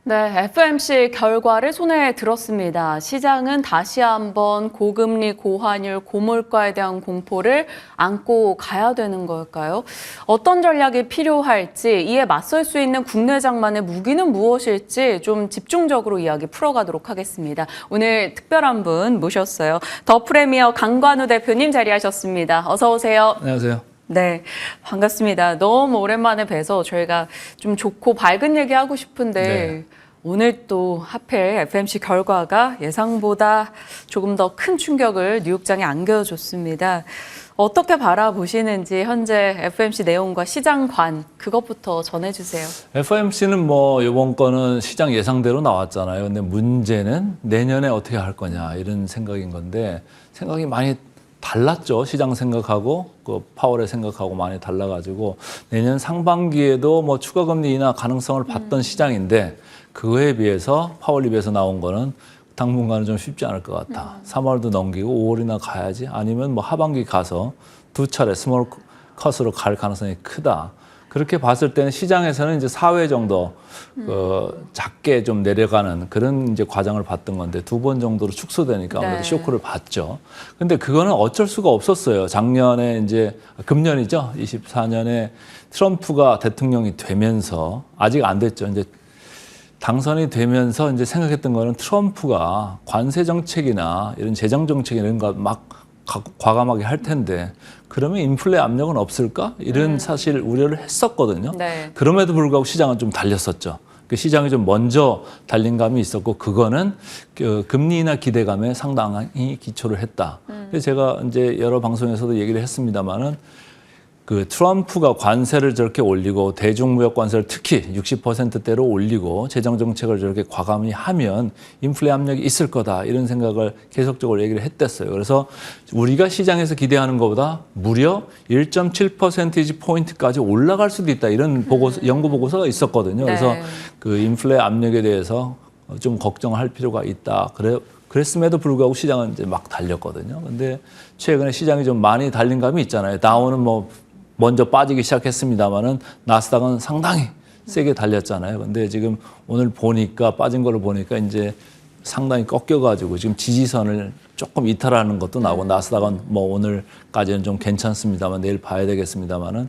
네, FOMC 결과를 손에 들었습니다. 시장은 다시 한번 고금리, 고환율, 고물가에 대한 공포를 안고 가야 되는 걸까요? 어떤 전략이 필요할지, 이에 맞설 수 있는 국내 장만의 무기는 무엇일지 좀 집중적으로 이야기 풀어가도록 하겠습니다. 오늘 특별한 분 모셨어요. 더 프리미어 강관우 대표님 자리하셨습니다. 어서 오세요. 안녕하세요. 네, 반갑습니다. 너무 오랜만에 뵈서 저희가 좀 좋고 밝은 얘기하고 싶은데 네. 오늘 또 하필 FOMC 결과가 예상보다 조금 더 큰 충격을 뉴욕장에 안겨줬습니다. 어떻게 바라보시는지 현재 FOMC 내용과 시장관 그것부터 전해주세요. FOMC는 뭐 이번 거는 시장 예상대로 나왔잖아요. 근데 문제는 내년에 어떻게 할 거냐 이런 생각인 건데 생각이 많이 달랐죠. 시장 생각하고 그 파월의 생각하고 많이 달라가지고 내년 상반기에도 뭐 추가 금리 인하 가능성을 봤던 시장인데 그거에 비해서 파월 입에서 나온 거는 당분간은 좀 쉽지 않을 것 같아. 3월도 넘기고 5월이나 가야지. 아니면 뭐 하반기 가서 두 차례 스몰 컷으로 갈 가능성이 크다. 그렇게 봤을 때는 시장에서는 이제 4회 정도 작게 좀 내려가는 그런 이제 과정을 봤던 건데 두 번 정도로 축소되니까 아무래도 네. 쇼크를 받죠. 근데 그거는 어쩔 수가 없었어요. 작년에 이제 금년이죠. 24년에 트럼프가 대통령이 되면서 아직 안 됐죠. 이제 당선이 되면서 이제 생각했던 거는 트럼프가 관세 정책이나 이런 재정 정책 이런 거 막 과감하게 할 텐데 그러면 인플레 압력은 없을까? 이런 사실 우려를 했었거든요. 네. 그럼에도 불구하고 시장은 좀 달렸었죠. 그 시장이 좀 먼저 달린 감이 있었고 그거는 그 금리 인하 기대감에 상당히 기초를 했다. 그래서 제가 이제 여러 방송에서도 얘기를 했습니다마는 그 트럼프가 관세를 저렇게 올리고 대중무역 관세를 특히 60%대로 올리고 재정 정책을 저렇게 과감히 하면 인플레 압력이 있을 거다 이런 생각을 계속적으로 얘기를 했댔어요. 그래서 우리가 시장에서 기대하는 것보다 무려 1.7% 포인트까지 올라갈 수도 있다 이런 연구 보고서가 있었거든요. 그래서 네. 그 인플레 압력에 대해서 좀 걱정할 필요가 있다. 그랬음에도 불구하고 시장은 이제 막 달렸거든요. 근데 최근에 시장이 좀 많이 달린 감이 있잖아요. 다우는 뭐 먼저 빠지기 시작했습니다만은 나스닥은 상당히 세게 달렸잖아요. 근데 지금 오늘 보니까 빠진 거를 보니까 이제 상당히 꺾여가지고 지금 지지선을 조금 이탈하는 것도 나오고 나스닥은 뭐 오늘까지는 좀 괜찮습니다만 내일 봐야 되겠습니다만은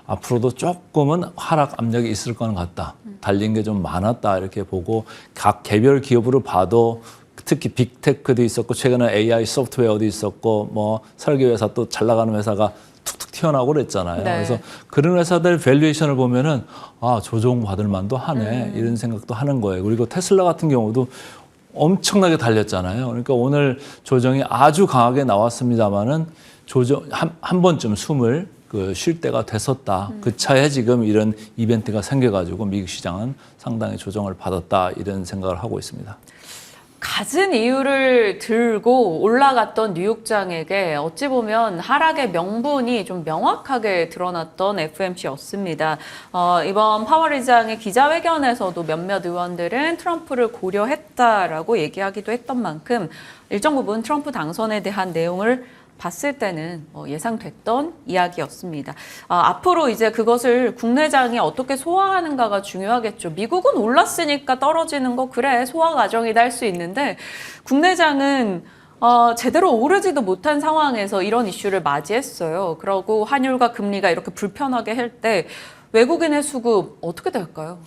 앞으로도 조금은 하락 압력이 있을 거는 같다. 달린 게 좀 많았다 이렇게 보고 각 개별 기업으로 봐도 특히 빅테크도 있었고 최근에 AI 소프트웨어도 있었고 뭐 설계회사 또 잘 나가는 회사가 툭툭 튀어나오고 그랬잖아요. 네. 그래서 그런 회사들 밸류에이션을 보면은 아 조정 받을 만도 하네 이런 생각도 하는 거예요. 그리고 테슬라 같은 경우도 엄청나게 달렸잖아요. 그러니까 오늘 조정이 아주 강하게 나왔습니다만은 조정 한 번쯤 숨을 쉴 때가 됐었다. 그 차에 지금 이런 이벤트가 생겨가지고 미국 시장은 상당히 조정을 받았다 이런 생각을 하고 있습니다. 갖은 이유를 들고 올라갔던 뉴욕장에게 어찌 보면 하락의 명분이 좀 명확하게 드러났던 FOMC였습니다. 이번 파월 의장의 기자회견에서도 몇몇 의원들은 트럼프를 고려했다라고 얘기하기도 했던 만큼 일정 부분 트럼프 당선에 대한 내용을 봤을 때는 예상됐던 이야기였습니다. 앞으로 이제 그것을 국내장이 어떻게 소화하는가가 중요하겠죠. 미국은 올랐으니까 떨어지는 거 그래 소화 과정이다 할 수 있는데 국내장은 제대로 오르지도 못한 상황에서 이런 이슈를 맞이했어요. 그러고 환율과 금리가 이렇게 불편하게 할 때 외국인의 수급 어떻게 될까요?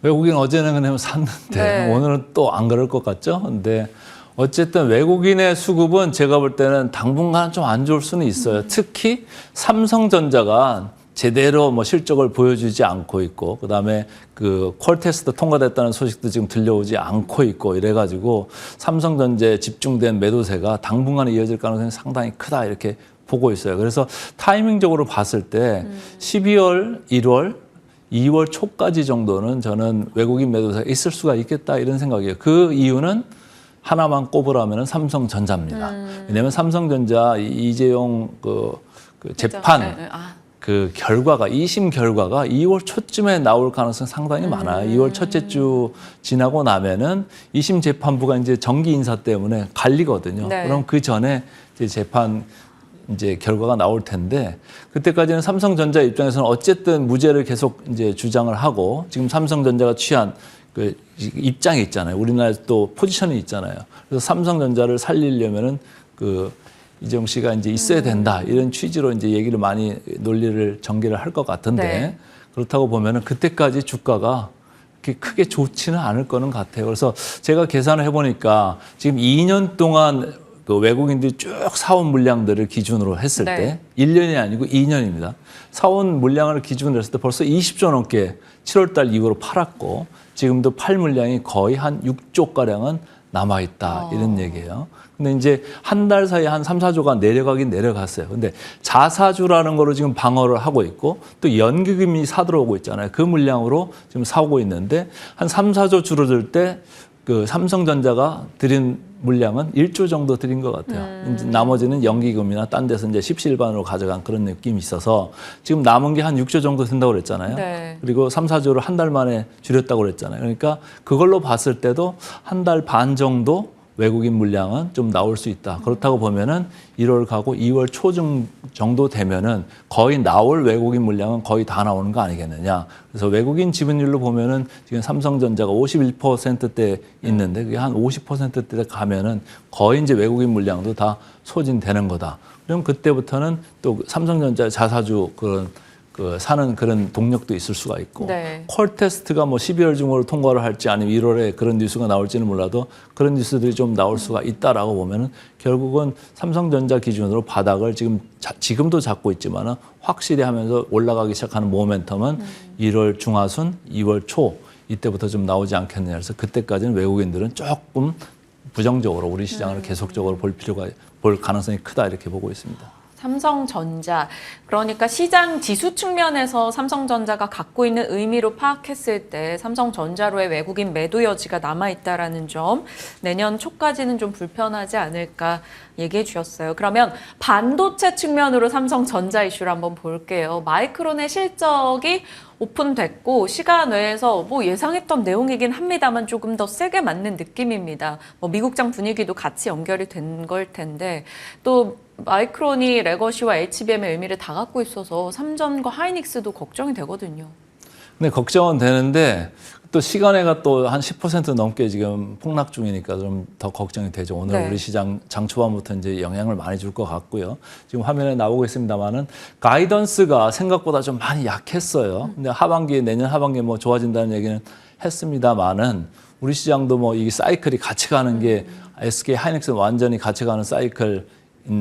외국인 어제는 그냥 샀는데 네. 오늘은 또 안 그럴 것 같죠? 근데 어쨌든 외국인의 수급은 제가 볼 때는 당분간 좀 안 좋을 수는 있어요. 특히 삼성전자가 제대로 뭐 실적을 보여주지 않고 있고, 그 다음에 그 퀄테스트 통과됐다는 소식도 지금 들려오지 않고 있고 이래가지고 삼성전자에 집중된 매도세가 당분간에 이어질 가능성이 상당히 크다 이렇게 보고 있어요. 그래서 타이밍적으로 봤을 때 12월, 1월, 2월 초까지 정도는 저는 외국인 매도세가 있을 수가 있겠다 이런 생각이에요. 그 이유는 하나만 꼽으라면 삼성전자입니다. 왜냐하면 삼성전자 이재용 그 재판 네. 그 결과가 2심 결과가 2월 초쯤에 나올 가능성이 상당히 많아요. 2월 첫째 주 지나고 나면은 2심 재판부가 이제 정기 인사 때문에 갈리거든요. 네. 그럼 그 전에 이제 재판 이제 결과가 나올 텐데 그때까지는 삼성전자 입장에서는 어쨌든 무죄를 계속 이제 주장을 하고 지금 삼성전자가 취한 그 입장이 있잖아요. 우리나라에 또 포지션이 있잖아요. 그래서 삼성전자를 살리려면은 그 이재용 씨가 이제 있어야 된다 이런 취지로 이제 얘기를 많이 논리를 전개를 할 것 같은데 네. 그렇다고 보면은 그때까지 주가가 그렇게 크게 좋지는 않을 거는 같아요. 그래서 제가 계산을 해보니까 지금 2년 동안 그 외국인들이 쭉 사온 물량들을 기준으로 했을 네. 때 1년이 아니고 2년입니다. 사온 물량을 기준으로 했을 때 벌써 20조 넘게 7월 달 이후로 팔았고 지금도 팔 물량이 거의 한 6조 가량은 남아 있다 이런 얘기예요. 근데 이제 한 달 사이에 한 3, 4조가 내려가긴 내려갔어요. 근데 자사주라는 거로 지금 방어를 하고 있고 또 연기금이 사들어오고 있잖아요. 그 물량으로 지금 사오고 있는데 한 3, 4조 줄어들 때 그 삼성전자가 들인 물량은 1조 정도 들인 것 같아요. 이제 나머지는 연기금이나 딴 데서 이제 십시일반으로 가져간 그런 느낌이 있어서 지금 남은 게 한 6조 정도 된다고 그랬잖아요. 네. 그리고 3, 4조를 한 달 만에 줄였다고 그랬잖아요. 그러니까 그걸로 봤을 때도 한 달 반 정도 외국인 물량은 좀 나올 수 있다. 그렇다고 보면은 1월 가고 2월 초 정도 되면은 거의 나올 외국인 물량은 거의 다 나오는 거 아니겠느냐. 그래서 외국인 지분율로 보면은 지금 삼성전자가 51%대 있는데 그게 한 50%대 가면은 거의 이제 외국인 물량도 다 소진되는 거다. 그럼 그때부터는 또 삼성전자 자사주 그 사는 그런 동력도 있을 수가 있고 네. 콜 테스트가 뭐 12월 중으로 통과를 할지 아니면 1월에 그런 뉴스가 나올지는 몰라도 그런 뉴스들이 좀 나올 수가 있다라고 보면은 결국은 삼성전자 기준으로 바닥을 지금도 잡고 있지만은 확실히 하면서 올라가기 시작하는 모멘텀은 1월 중하순, 2월 초 이때부터 좀 나오지 않겠느냐. 그래서 그때까지는 외국인들은 조금 부정적으로 우리 시장을 계속적으로 볼 가능성이 크다 이렇게 보고 있습니다. 삼성전자, 그러니까 시장 지수 측면에서 삼성전자가 갖고 있는 의미로 파악했을 때 삼성전자로의 외국인 매도 여지가 남아있다라는 점, 내년 초까지는 좀 불편하지 않을까 얘기해 주셨어요. 그러면 반도체 측면으로 삼성전자 이슈를 한번 볼게요. 마이크론의 실적이 오픈됐고 시간 외에서 뭐 예상했던 내용이긴 합니다만 조금 더 세게 맞는 느낌입니다. 뭐 미국장 분위기도 같이 연결이 된 걸 텐데 또 마이크론이 레거시와 HBM의 의미를 다 갖고 있어서 삼전과 하이닉스도 걱정이 되거든요. 근데 걱정은 되는데 또 시간에가 또 한 10% 넘게 지금 폭락 중이니까 좀 더 걱정이 되죠. 오늘 네. 우리 시장 장 초반부터 이제 영향을 많이 줄 것 같고요. 지금 화면에 나오고 있습니다만은 가이던스가 생각보다 좀 많이 약했어요. 근데 내년 하반기에 뭐 좋아진다는 얘기는 했습니다만은 우리 시장도 뭐 이 사이클이 같이 가는 게 SK 하이닉스는 완전히 같이 가는 사이클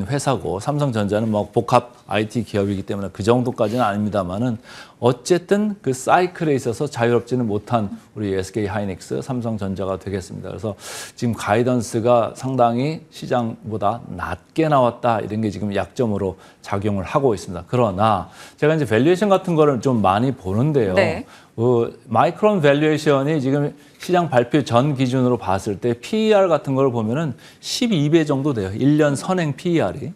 회사고 삼성전자는 뭐 복합 IT 기업이기 때문에 그 정도까지는 아닙니다만은 어쨌든 그 사이클에 있어서 자유롭지는 못한 우리 SK 하이닉스, 삼성전자가 되겠습니다. 그래서 지금 가이던스가 상당히 시장보다 낮게 나왔다 이런 게 지금 약점으로 작용을 하고 있습니다. 그러나 제가 이제 밸류에이션 같은 거를 좀 많이 보는데요. 네. 마이크론 밸류에이션이 지금 시장 발표 전 기준으로 봤을 때 PER 같은 걸 보면은 12배 정도 돼요. 1년 선행 PER이.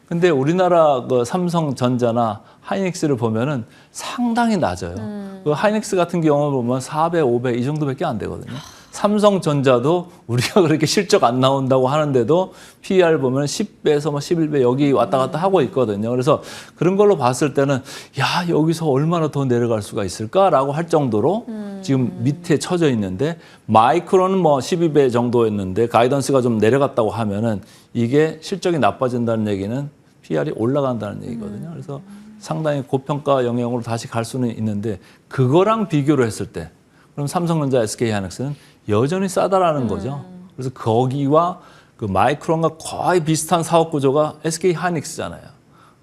근데 우리나라 그 삼성전자나 하이닉스를 보면은 상당히 낮아요. 그 하이닉스 같은 경우는 보면 4배, 5배 이 정도밖에 안 되거든요. 삼성전자도 우리가 그렇게 실적 안 나온다고 하는데도 PER 보면 10배에서 뭐 11배 여기 왔다 갔다 하고 있거든요. 그래서 그런 걸로 봤을 때는 야, 여기서 얼마나 더 내려갈 수가 있을까라고 할 정도로 지금 밑에 쳐져 있는데 마이크론은 뭐 12배 정도였는데 가이던스가 좀 내려갔다고 하면은 이게 실적이 나빠진다는 얘기는 PER이 올라간다는 얘기거든요. 그래서 상당히 고평가 영역으로 다시 갈 수는 있는데 그거랑 비교를 했을 때 그럼 삼성전자, SK 하이닉스는 여전히 싸다라는 거죠. 그래서 거기와 그 마이크론과 거의 비슷한 사업 구조가 SK 하이닉스잖아요.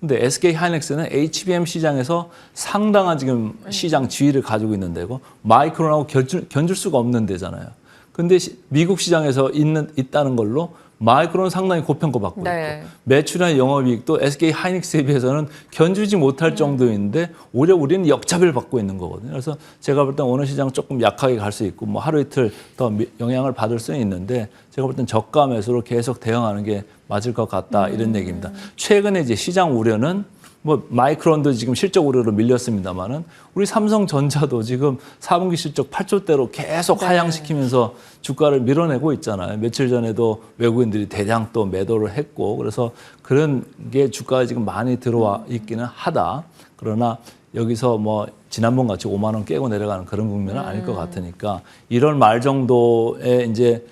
근데 SK 하이닉스는 HBM 시장에서 상당한 지금 시장 지위를 가지고 있는 데고 마이크론하고 견줄 수가 없는 데잖아요. 근데 미국 시장에서 있다는 걸로 마이크론은 상당히 고평가받고 네. 있고 매출이나 영업이익도 SK 하이닉스에 비해서는 견주지 못할 정도인데 오히려 우리는 역차별 받고 있는 거거든요. 그래서 제가 볼 땐 오늘 시장 조금 약하게 갈 수 있고 뭐 하루 이틀 더 영향을 받을 수는 있는데 제가 볼 땐 저가 매수로 계속 대응하는 게 맞을 것 같다 이런 얘기입니다. 최근에 이제 시장 우려는 뭐 마이크론도 지금 실적 우려로 밀렸습니다만은 우리 삼성전자도 지금 4분기 실적 8조대로 계속 하향시키면서 주가를 밀어내고 있잖아요. 며칠 전에도 외국인들이 대량 또 매도를 했고 그래서 그런 게 주가가 지금 많이 들어와 있기는 하다. 그러나 여기서 뭐 지난번 같이 5만 원 깨고 내려가는 그런 국면은 아닐 것 같으니까 이런 말 정도에 이제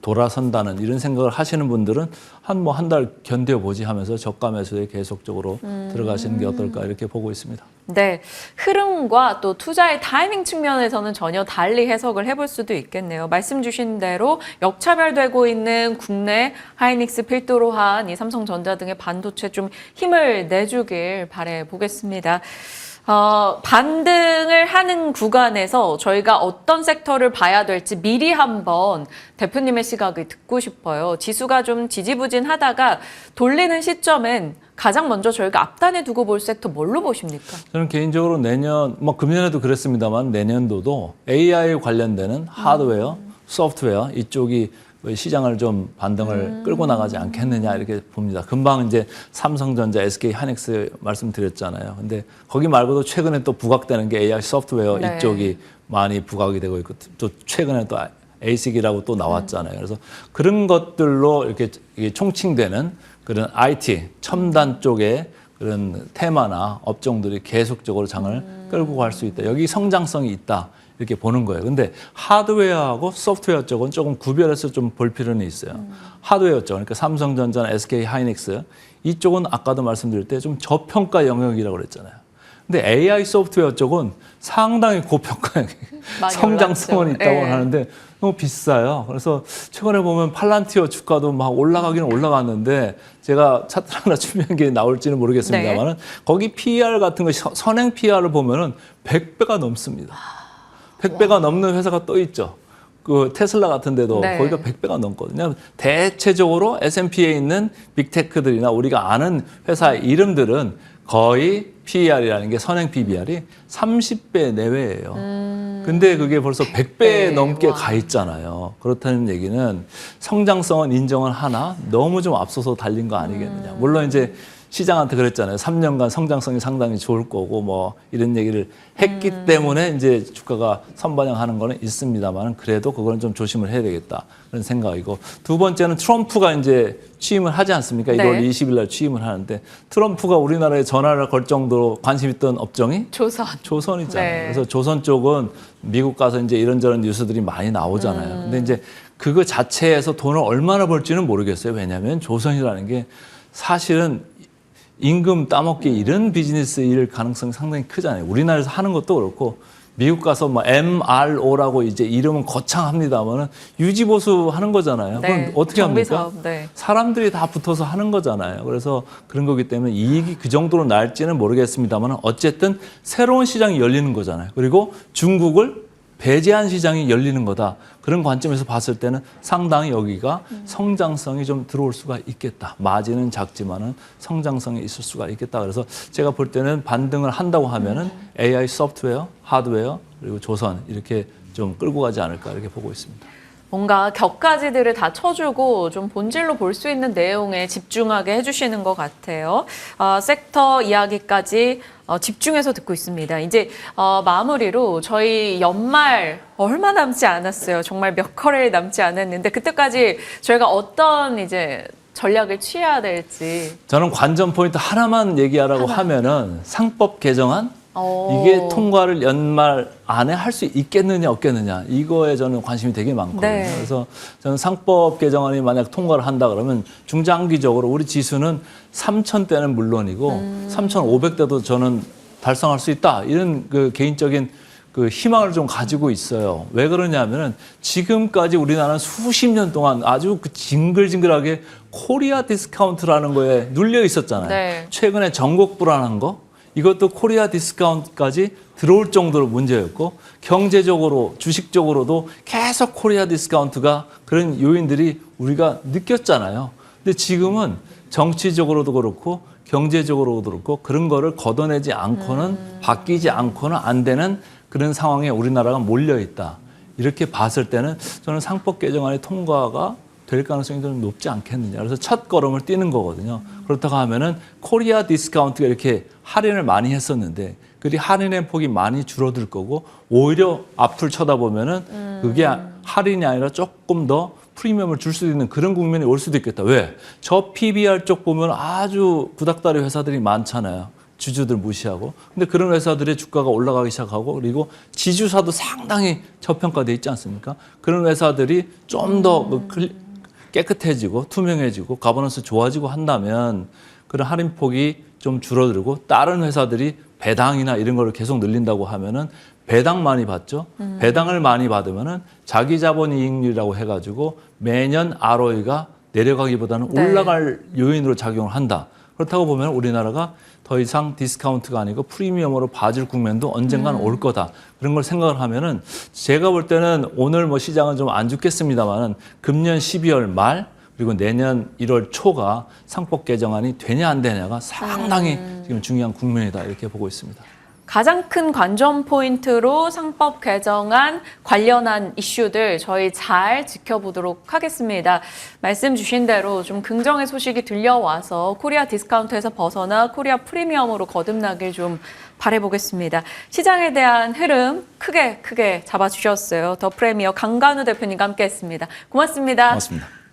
돌아선다는 이런 생각을 하시는 분들은 한 달 견뎌보지 하면서 저가 매수에 계속적으로 들어가시는 게 어떨까 이렇게 보고 있습니다. 네, 흐름과 또 투자의 타이밍 측면에서는 전혀 달리 해석을 해볼 수도 있겠네요. 말씀 주신 대로 역차별되고 있는 국내 하이닉스 필두로 한 이 삼성전자 등의 반도체 좀 힘을 내주길 바라보겠습니다. 반등을 하는 구간에서 저희가 어떤 섹터를 봐야 될지 미리 한번 대표님의 시각을 듣고 싶어요. 지수가 좀 지지부진하다가 돌리는 시점엔 가장 먼저 저희가 앞단에 두고 볼 섹터 뭘로 보십니까? 저는 개인적으로 내년, 금년에도 그랬습니다만 내년도도 AI 관련되는 하드웨어, 소프트웨어 이쪽이 시장을 좀 반등을 끌고 나가지 않겠느냐 이렇게 봅니다. 금방 이제 삼성전자, SK 하이닉스 말씀드렸잖아요. 근데 거기 말고도 최근에 또 부각되는 게 AI 소프트웨어 네. 이쪽이 많이 부각이 되고 있고 또 최근에 또 ASIC이라고 또 나왔잖아요. 그래서 그런 것들로 이렇게 총칭되는 그런 IT 첨단 쪽에 그런 테마나 업종들이 계속적으로 장을 끌고 갈 수 있다. 여기 성장성이 있다. 이렇게 보는 거예요. 근데 하드웨어하고 소프트웨어 쪽은 조금 구별해서 좀 볼 필요는 있어요. 하드웨어 쪽, 그러니까 삼성전자나 SK 하이닉스 이쪽은 아까도 말씀드릴 때 좀 저평가 영역이라고 그랬잖아요. 근데 AI 소프트웨어 쪽은 상당히 고평가 성장성은 있다고 네. 하는데 너무 비싸요. 그래서 최근에 보면 팔란티어 주가도 막 올라가기는 올라갔는데 제가 차트 하나 준비한 게 나올지는 모르겠습니다만은 네. 거기 PER 같은 거 선행 PER을 보면은 100배가 넘습니다. 100배가 넘는 회사가 또 있죠. 그 테슬라 같은 데도 네. 거기가 100배가 넘거든요. 대체적으로 S&P에 있는 빅테크들이나 우리가 아는 회사의 이름들은 거의 PER이라는 게 선행 PBR이 30배 내외예요. 근데 그게 벌써 100배 네, 넘게 와. 가 있잖아요. 그렇다는 얘기는 성장성은 인정을 하나 너무 좀 앞서서 달린 거 아니겠느냐. 물론 이제 시장한테 그랬잖아요. 3년간 성장성이 상당히 좋을 거고 뭐 이런 얘기를 했기 때문에 이제 주가가 선반영하는 거는 있습니다만 그래도 그거는 좀 조심을 해야 되겠다 그런 생각이고 두 번째는 트럼프가 이제 취임을 하지 않습니까? 네. 1월 20일 날 취임을 하는데 트럼프가 우리나라에 전화를 걸 정도로 관심 있던 업종이 조선이잖아요. 네. 그래서 조선 쪽은 미국 가서 이제 이런저런 뉴스들이 많이 나오잖아요. 근데 이제 그거 자체에서 돈을 얼마나 벌지는 모르겠어요. 왜냐하면 조선이라는 게 사실은 임금 따먹기 이런 비즈니스일 가능성이 상당히 크잖아요. 우리나라에서 하는 것도 그렇고 미국 가서 뭐 MRO라고 이제 이름은 거창합니다만은 유지보수 하는 거잖아요. 네. 그럼 어떻게 합니까? 정비사업, 네. 사람들이 다 붙어서 하는 거잖아요. 그래서 그런 거기 때문에 이익이 그 정도로 날지는 모르겠습니다만 어쨌든 새로운 시장이 열리는 거잖아요. 그리고 중국을 배제한 시장이 열리는 거다. 그런 관점에서 봤을 때는 상당히 여기가 성장성이 좀 들어올 수가 있겠다. 마진은 작지만은 성장성이 있을 수가 있겠다. 그래서 제가 볼 때는 반등을 한다고 하면은 AI 소프트웨어, 하드웨어, 그리고 조선 이렇게 좀 끌고 가지 않을까 이렇게 보고 있습니다. 뭔가 격가지들을 다 쳐주고 좀 본질로 볼 수 있는 내용에 집중하게 해주시는 것 같아요. 섹터 이야기까지 집중해서 듣고 있습니다. 이제 마무리로 저희 연말 얼마 남지 않았어요. 정말 몇 거래일 남지 않았는데 그때까지 저희가 어떤 이제 전략을 취해야 될지. 저는 관전 포인트 하나만 얘기하라고 하면은 상법 개정안 오. 이게 통과를 연말 안에 할 수 있겠느냐 없겠느냐 이거에 저는 관심이 되게 많거든요. 네. 그래서 저는 상법 개정안이 만약 통과를 한다 그러면 중장기적으로 우리 지수는 3,000대는 물론이고 3,500대도 저는 달성할 수 있다 이런 그 개인적인 그 희망을 좀 가지고 있어요. 왜 그러냐면은 지금까지 우리나라는 수십 년 동안 아주 그 징글징글하게 코리아 디스카운트라는 거에 눌려 있었잖아요. 네. 최근에 전국 불안한 거 이것도 코리아 디스카운트까지 들어올 정도로 문제였고 경제적으로 주식적으로도 계속 코리아 디스카운트가 그런 요인들이 우리가 느꼈잖아요. 근데 지금은 정치적으로도 그렇고 경제적으로도 그렇고 그런 거를 걷어내지 않고는 바뀌지 않고는 안 되는 그런 상황에 우리나라가 몰려 있다. 이렇게 봤을 때는 저는 상법 개정안의 통과가 될 가능성이 좀 높지 않겠느냐. 그래서 첫 걸음을 뛰는 거거든요. 그렇다고 하면은 코리아 디스카운트가 이렇게 할인을 많이 했었는데 그리 할인의 폭이 많이 줄어들 거고 오히려 앞을 쳐다보면은 그게 할인이 아니라 조금 더 프리미엄을 줄 수 있는 그런 국면이 올 수도 있겠다. 왜? 저 PBR 쪽 보면 아주 구닥다리 회사들이 많잖아요. 주주들 무시하고. 근데 그런 회사들의 주가가 올라가기 시작하고 그리고 지주사도 상당히 저평가돼 있지 않습니까? 그런 회사들이 좀 더 깨끗해지고 투명해지고 가버넌스 좋아지고 한다면 그런 할인폭이 좀 줄어들고 다른 회사들이 배당이나 이런 거를 계속 늘린다고 하면은 배당 많이 받죠. 배당을 많이 받으면은 자기 자본 이익률이라고 해가지고 매년 ROE가 내려가기보다는 네. 올라갈 요인으로 작용을 한다. 그렇다고 보면 우리나라가 더 이상 디스카운트가 아니고 프리미엄으로 봐줄 국면도 언젠가는 올 거다. 그런 걸 생각을 하면은 제가 볼 때는 오늘 뭐 시장은 좀 안 좋겠습니다만은 금년 12월 말 그리고 내년 1월 초가 상법 개정안이 되냐 안 되냐가 상당히 지금 중요한 국면이다 이렇게 보고 있습니다. 가장 큰 관전 포인트로 상법 개정안 관련한 이슈들 저희 잘 지켜보도록 하겠습니다. 말씀 주신 대로 좀 긍정의 소식이 들려와서 코리아 디스카운트에서 벗어나 코리아 프리미엄으로 거듭나길 좀 바라보겠습니다. 시장에 대한 흐름 크게 잡아주셨어요. 더 프리미어 강간우 대표님과 함께했습니다. 고맙습니다. 고맙습니다.